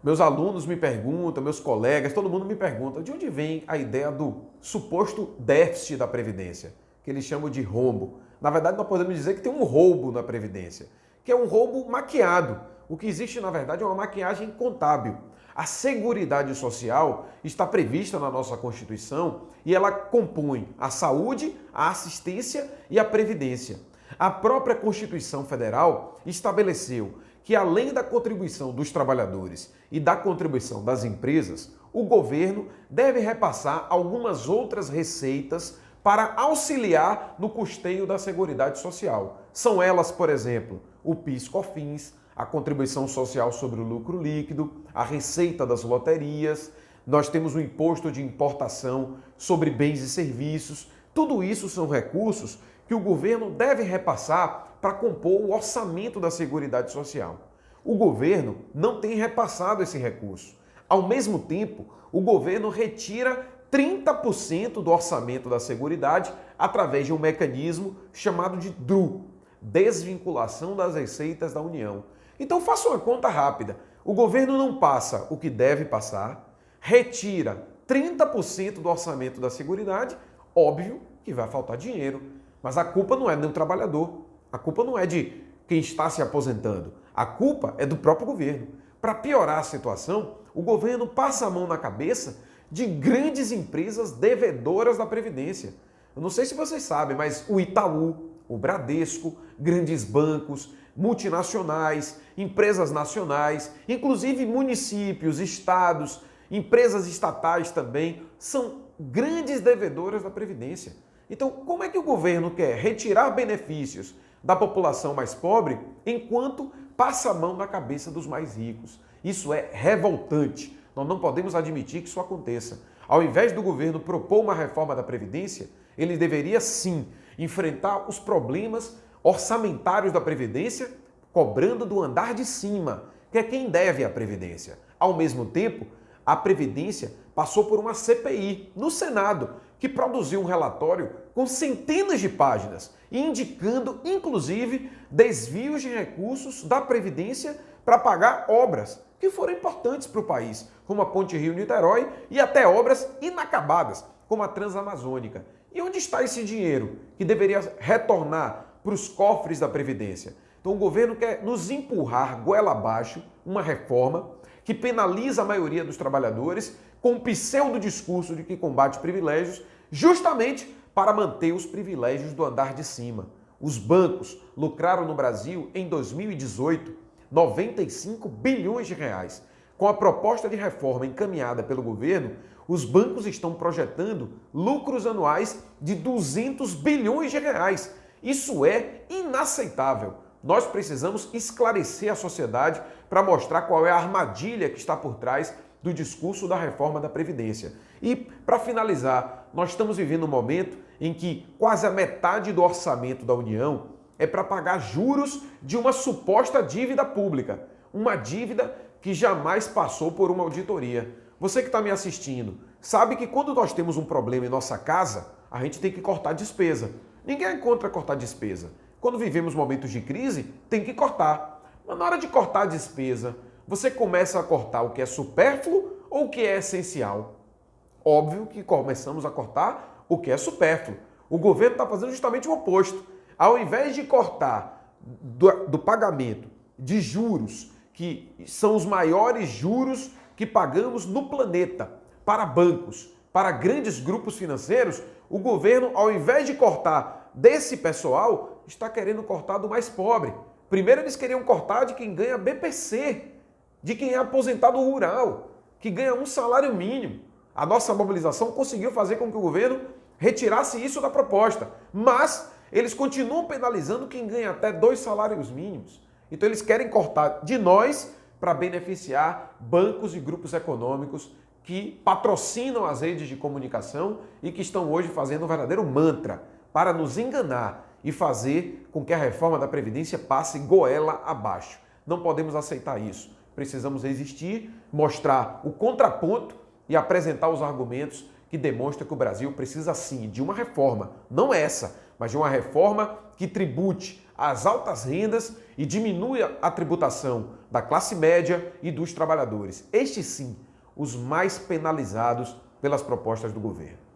Meus alunos me perguntam, meus colegas, todo mundo me pergunta de onde vem a ideia do suposto déficit da Previdência, que eles chamam de rombo. Na verdade, nós podemos dizer que tem um roubo na Previdência, que é um roubo maquiado. O que existe, na verdade, é uma maquiagem contábil. A Seguridade Social está prevista na nossa Constituição e ela compõe a saúde, a assistência e a previdência. A própria Constituição Federal estabeleceu que, além da contribuição dos trabalhadores e da contribuição das empresas, o governo deve repassar algumas outras receitas para auxiliar no custeio da Seguridade Social. São elas, por exemplo, o PIS/COFINS, a contribuição social sobre o lucro líquido, a receita das loterias, nós temos o imposto de importação sobre bens e serviços. Tudo isso são recursos que o governo deve repassar para compor o orçamento da Seguridade Social. O governo não tem repassado esse recurso. Ao mesmo tempo, o governo retira 30% do orçamento da Seguridade através de um mecanismo chamado de DRU, Desvinculação das Receitas da União. Então faça uma conta rápida. O governo não passa o que deve passar, retira 30% do orçamento da Seguridade, óbvio que vai faltar dinheiro. Mas a culpa não é do trabalhador, a culpa não é de quem está se aposentando, a culpa é do próprio governo. Para piorar a situação, o governo passa a mão na cabeça de grandes empresas devedoras da Previdência. Eu não sei se vocês sabem, mas o Itaú, o Bradesco, grandes bancos, multinacionais, empresas nacionais, inclusive municípios, estados, empresas estatais também, são grandes devedoras da Previdência. Então, como é que o governo quer retirar benefícios da população mais pobre enquanto passa a mão na cabeça dos mais ricos? Isso é revoltante. Nós não podemos admitir que isso aconteça. Ao invés do governo propor uma reforma da Previdência, ele deveria sim enfrentar os problemas orçamentários da Previdência, cobrando do andar de cima, que é quem deve a Previdência. Ao mesmo tempo, a Previdência passou por uma CPI no Senado, que produziu um relatório com centenas de páginas, indicando, inclusive, desvios de recursos da Previdência para pagar obras que foram importantes para o país, como a Ponte Rio-Niterói e até obras inacabadas, como a Transamazônica. E onde está esse dinheiro que deveria retornar para os cofres da Previdência? Então o governo quer nos empurrar goela abaixo uma reforma que penaliza a maioria dos trabalhadores com o pseudo-discurso de que combate privilégios, justamente para manter os privilégios do andar de cima. Os bancos lucraram no Brasil, em 2018, 95 bilhões de reais. Com a proposta de reforma encaminhada pelo governo, os bancos estão projetando lucros anuais de 200 bilhões de reais. Isso é inaceitável. Nós precisamos esclarecer a sociedade para mostrar qual é a armadilha que está por trás do discurso da reforma da Previdência. E, para finalizar, nós estamos vivendo um momento em que quase a metade do orçamento da União é para pagar juros de uma suposta dívida pública, uma dívida que jamais passou por uma auditoria. Você que está me assistindo, sabe que quando nós temos um problema em nossa casa, a gente tem que cortar despesa. Ninguém é contra cortar despesa. Quando vivemos momentos de crise, tem que cortar. Mas na hora de cortar a despesa, você começa a cortar o que é supérfluo ou o que é essencial? Óbvio que começamos a cortar o que é supérfluo. O governo está fazendo justamente o oposto. Ao invés de cortar do pagamento de juros, que são os maiores juros que pagamos no planeta, para bancos, para grandes grupos financeiros, o governo, ao invés de cortar desse pessoal, está querendo cortar do mais pobre. Primeiro eles queriam cortar de quem ganha BPC, de quem é aposentado rural, que ganha um salário mínimo. A nossa mobilização conseguiu fazer com que o governo retirasse isso da proposta, mas eles continuam penalizando quem ganha até 2 salários mínimos. Então eles querem cortar de nós para beneficiar bancos e grupos econômicos que patrocinam as redes de comunicação e que estão hoje fazendo um verdadeiro mantra para nos enganar e fazer com que a reforma da Previdência passe goela abaixo. Não podemos aceitar isso. Precisamos resistir, mostrar o contraponto e apresentar os argumentos que demonstram que o Brasil precisa sim de uma reforma, não essa, mas de uma reforma que tribute as altas rendas e diminua a tributação da classe média e dos trabalhadores. Estes sim, os mais penalizados pelas propostas do governo.